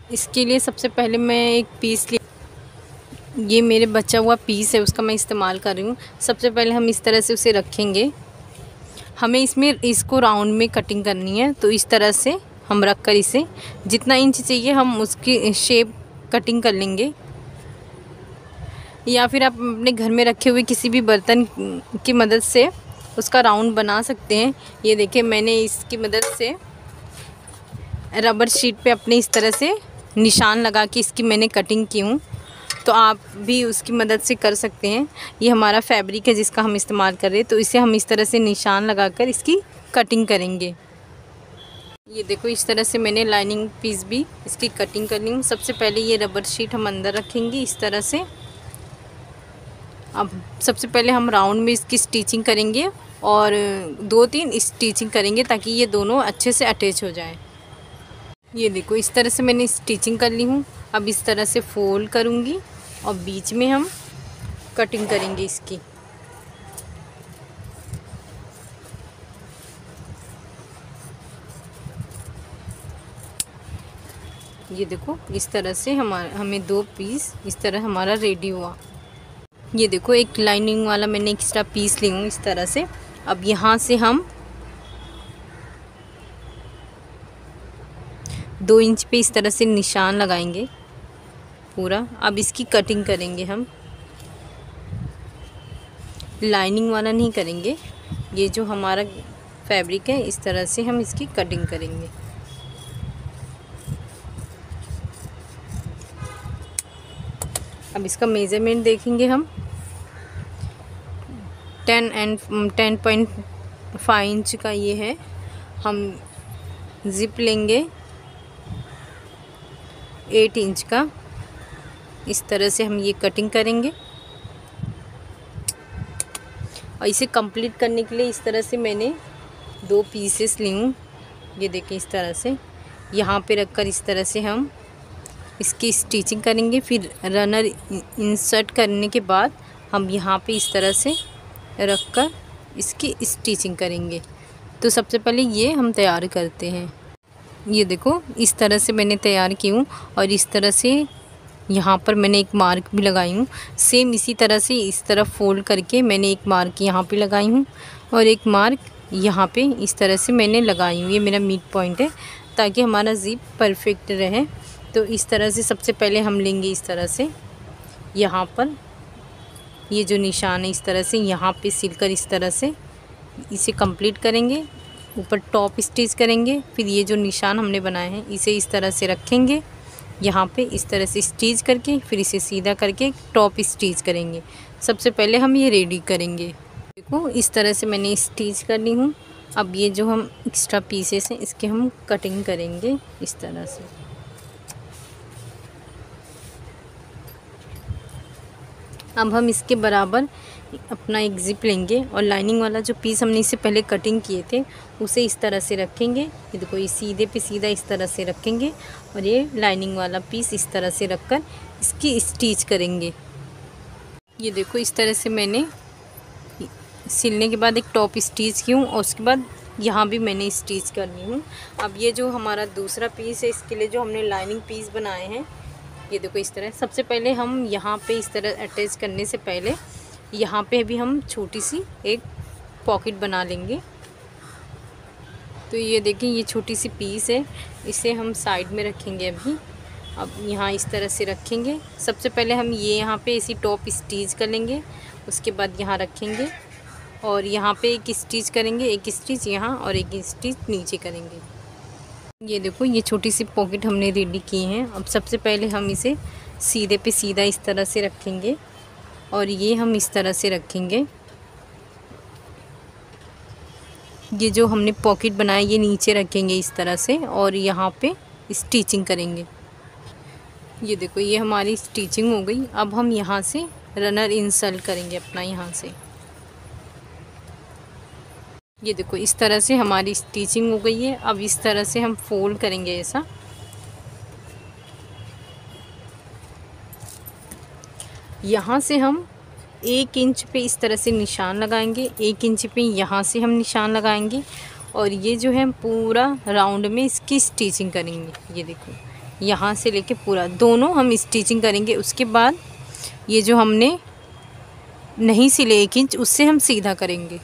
इसके लिए सबसे पहले मैं एक पीस ये मेरे बचा हुआ पीस है, उसका मैं इस्तेमाल कर रही हूँ। सबसे पहले हम इस तरह से उसे रखेंगे। हमें इसको राउंड में कटिंग करनी है, तो इस तरह से हम रख कर इसे जितना इंच चाहिए हम उसकी शेप कटिंग कर लेंगे। या फिर आप अपने घर में रखे हुए किसी भी बर्तन की मदद से उसका राउंड बना सकते हैं। ये देखिए मैंने इसकी मदद से रबर शीट पे अपने इस तरह से निशान लगा के इसकी मैंने कटिंग की हूँ, तो आप भी उसकी मदद से कर सकते हैं। ये हमारा फैब्रिक है जिसका हम इस्तेमाल कर रहे हैं, तो इसे हम इस तरह से निशान लगाकर इसकी कटिंग करेंगे। ये देखो इस तरह से मैंने लाइनिंग पीस भी इसकी कटिंग कर ली हूँ। सबसे पहले ये रबर शीट हम अंदर रखेंगे इस तरह से। अब सबसे पहले हम राउंड में इसकी स्टिचिंग करेंगे और 2-3 स्टिचिंग करेंगे ताकि ये दोनों अच्छे से अटैच हो जाए। ये देखो इस तरह से मैंने स्टिचिंग कर ली हूँ। अब इस तरह से फोल्ड करूँगी और बीच में हम कटिंग करेंगे इसकी। ये देखो इस तरह से हमें 2 पीस इस तरह हमारा रेडी हुआ। ये देखो एक लाइनिंग वाला मैंने एक्स्ट्रा पीस ली हूँ इस तरह से। अब यहाँ से हम 2 इंच पे इस तरह से निशान लगाएंगे पूरा। अब इसकी कटिंग करेंगे हम, लाइनिंग वाला नहीं करेंगे। ये जो हमारा फैब्रिक है इस तरह से हम इसकी कटिंग करेंगे। अब इसका मेज़रमेंट देखेंगे हम 10.5 इंच का ये है। हम ज़िप लेंगे 8 इंच का। इस तरह से हम ये कटिंग करेंगे और इसे कंप्लीट करने के लिए इस तरह से मैंने 2 पीसेस ली हूँ। ये देखिए इस तरह से यहाँ पे रखकर इस तरह से हम इसकी स्टिचिंग करेंगे। फिर रनर इंसर्ट करने के बाद हम यहाँ पे इस तरह से रखकर इसकी स्टिचिंग करेंगे। तो सबसे पहले ये हम तैयार करते हैं। ये देखो इस तरह से मैंने तैयार की हूँ और इस तरह से यहाँ पर मैंने एक मार्क भी लगाई हूँ। सेम इसी तरह से इस तरफ फोल्ड करके मैंने एक मार्क यहाँ पे लगाई हूँ और एक मार्क यहाँ पे इस तरह से मैंने लगाई हूँ। ये मेरा मिड पॉइंट है ताकि हमारा ज़िप परफेक्ट रहे। तो इस तरह से सबसे पहले हम लेंगे इस तरह से यहाँ पर ये जो निशान है इस तरह से यहाँ पे सिलकर इस तरह से इसे कंप्लीट करेंगे। ऊपर टॉप स्टिच करेंगे। फिर ये जो निशान हमने बनाए हैं इसे इस तरह से रखेंगे यहाँ पे इस तरह से स्टिच करके फिर इसे सीधा करके टॉप स्टिच करेंगे। सबसे पहले हम ये रेडी करेंगे। देखो इस तरह से मैंने स्टिच कर ली हूँ। अब ये जो हम एक्स्ट्रा पीसेस हैं इसके हम कटिंग करेंगे इस तरह से। अब हम इसके बराबर अपना एक ज़िप लेंगे और लाइनिंग वाला जो पीस हमने इससे पहले कटिंग किए थे उसे इस तरह से रखेंगे। ये देखो ये सीधे पे सीधा इस तरह से रखेंगे और ये लाइनिंग वाला पीस इस तरह से रखकर इसकी स्टिच करेंगे। ये देखो इस तरह से मैंने सिलने के बाद एक टॉप स्टिच की हूँ और उसके बाद यहाँ भी मैंने स्टिच करनी हूँ। अब ये जो हमारा दूसरा पीस है इसके लिए जो हमने लाइनिंग पीस बनाए हैं ये देखो इस तरह। सबसे पहले हम यहाँ पे इस तरह अटैच करने से पहले यहाँ पे भी हम छोटी सी एक पॉकेट बना लेंगे। तो ये देखिए ये छोटी सी पीस है, इसे हम साइड में रखेंगे अभी। अब यहाँ इस तरह से रखेंगे। सबसे पहले हम ये यहाँ पे इसी टॉप स्टिच कर लेंगे, उसके बाद यहाँ रखेंगे और यहाँ पे एक स्टिच करेंगे, एक स्टिच यहाँ और एक स्टिच नीचे करेंगे। ये देखो ये छोटी सी पॉकेट हमने रेडी की हैं। अब सबसे पहले हम इसे सीधे पे सीधा इस तरह से रखेंगे और ये हम इस तरह से रखेंगे। ये जो हमने पॉकेट बनाया ये नीचे रखेंगे इस तरह से और यहाँ पे स्टिचिंग करेंगे। ये देखो ये हमारी स्टिचिंग हो गई। अब हम यहाँ से रनर इंसर्ट करेंगे अपना यहाँ से। ये देखो इस तरह से हमारी स्टिचिंग हो गई है। अब इस तरह से हम फोल्ड करेंगे ऐसा। यहाँ से हम 1 इंच पे इस तरह से निशान लगाएंगे, 1 इंच पे यहाँ से हम निशान लगाएंगे और ये जो है पूरा राउंड में इसकी स्टिचिंग करेंगे। ये देखो यहाँ से लेके पूरा दोनों हम स्टिचिंग करेंगे। उसके बाद ये जो हमने नहीं सिले 1 इंच, उससे हम सीधा करेंगे।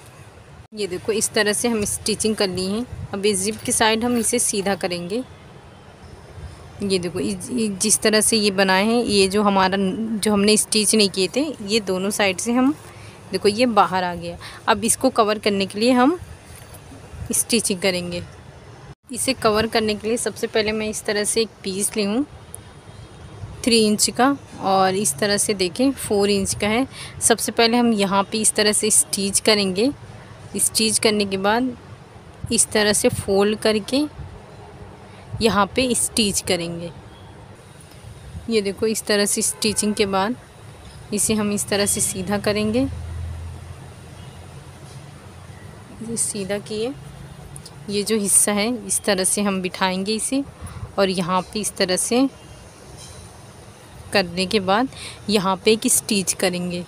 ये देखो इस तरह से हम स्टिचिंग कर ली है। अब इस जिप की साइड हम इसे सीधा करेंगे। ये देखो जिस तरह से ये बनाए हैं, ये जो हमारा जो हमने स्टिच नहीं किए थे, ये दोनों साइड से हम देखो ये बाहर आ गया। अब इसको कवर करने के लिए हम स्टिचिंग करेंगे। इसे कवर करने के लिए सबसे पहले मैं इस तरह से एक पीस ली हूँ 3 इंच का, और इस तरह से देखें 4 इंच का है। सबसे पहले हम यहाँ पे इस तरह से स्टिच करेंगे। स्टिच करने के बाद इस तरह से फोल्ड करके यहाँ पे स्टिच करेंगे। ये देखो इस तरह से स्टिचिंग के बाद इसे हम इस तरह से सीधा करेंगे। इसे सीधा किए, ये जो हिस्सा है इस तरह से हम बिठाएंगे इसे, और यहाँ पे इस तरह से करने के बाद यहाँ पे एक स्टिच करेंगे।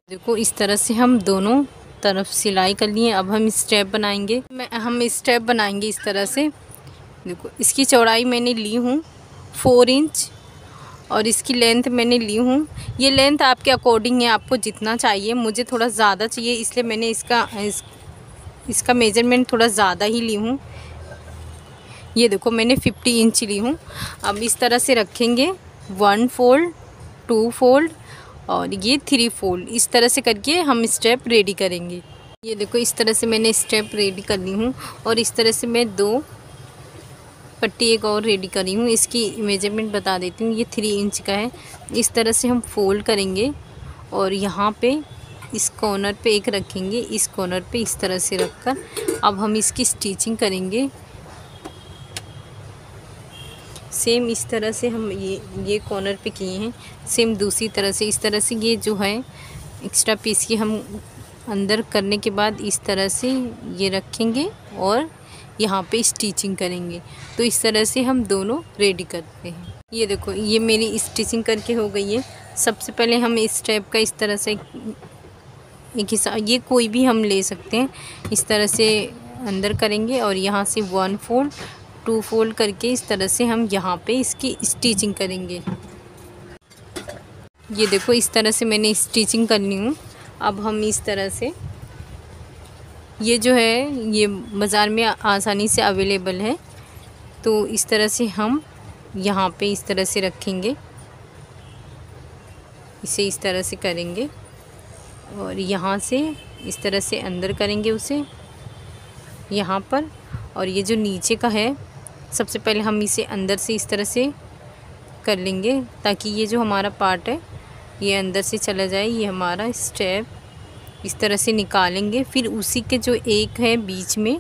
देखो इस तरह से हम दोनों तरफ सिलाई कर लिए। अब हम स्टेप बनाएंगे। हम स्टेप बनाएंगे इस तरह से। देखो इसकी चौड़ाई मैंने ली हूँ 4 इंच, और इसकी लेंथ मैंने ली हूँ, ये लेंथ आपके अकॉर्डिंग है, आपको जितना चाहिए। मुझे थोड़ा ज़्यादा चाहिए, इसलिए मैंने इसका मेजरमेंट थोड़ा ज़्यादा ही ली हूँ। ये देखो मैंने 50 इंच ली हूँ। अब इस तरह से रखेंगे 1 फोल्ड, 2 फोल्ड और ये 3 फोल्ड। इस तरह से करके हम स्टेप रेडी करेंगे। ये देखो इस तरह से मैंने स्टेप रेडी कर ली हूँ, और इस तरह से मैं 2 पट्टी एक और रेडी करी हूँ। इसकी मेजरमेंट बता देती हूँ, ये 3 इंच का है। इस तरह से हम फोल्ड करेंगे, और यहाँ पे इस कॉर्नर पे एक रखेंगे, इस कॉर्नर पे इस तरह से रखकर अब हम इसकी स्टिचिंग करेंगे। सेम इस तरह से हम ये कॉर्नर पे किए हैं, सेम दूसरी तरह से इस तरह से ये जो है एक्स्ट्रा पीस की हम अंदर करने के बाद इस तरह से ये रखेंगे और यहाँ पे स्टिचिंग करेंगे। तो इस तरह से हम दोनों रेडी करते हैं। ये देखो ये मेरी स्टिचिंग करके हो गई है। सबसे पहले हम इस स्टेप का इस तरह से एक हिस्सा, ये कोई भी हम ले सकते हैं, इस तरह से अंदर करेंगे और यहाँ से 1 फोल्ड 2 फोल्ड करके इस तरह से हम यहाँ पे इसकी स्टिचिंग करेंगे। ये देखो इस तरह से मैंने स्टिचिंग करनी हूँ। अब हम इस तरह से ये जो है ये बाज़ार में आसानी से अवेलेबल है, तो इस तरह से हम यहाँ पे इस तरह से रखेंगे, इसे इस तरह से करेंगे और यहाँ से इस तरह से अंदर करेंगे उसे यहाँ पर। और ये जो नीचे का है सबसे पहले हम इसे अंदर से इस तरह से कर लेंगे ताकि ये जो हमारा पार्ट है ये अंदर से चला जाए। ये हमारा स्टेप इस तरह से निकालेंगे, फिर उसी के जो एक है बीच में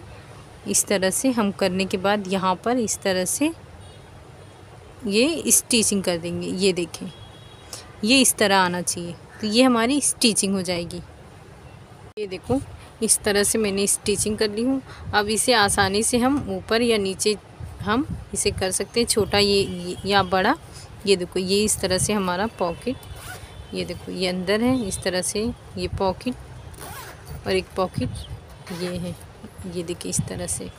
इस तरह से हम करने के बाद यहाँ पर इस तरह से ये स्टिचिंग कर देंगे। ये देखें ये इस तरह आना चाहिए, तो ये हमारी स्टिचिंग हो जाएगी। ये देखो इस तरह से मैंने स्टिचिंग कर ली हूँ। अब इसे आसानी से हम ऊपर या नीचे हम इसे कर सकते हैं, छोटा ये या बड़ा। ये देखो ये इस तरह से हमारा पॉकेट, ये देखो ये अंदर है इस तरह से ये पॉकेट और एक पॉकेट ये है। ये देखिए इस तरह से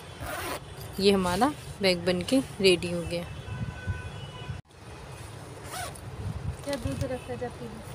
ये हमारा बैग बन के रेडी हो गया। क्या दूध रखा जाती है?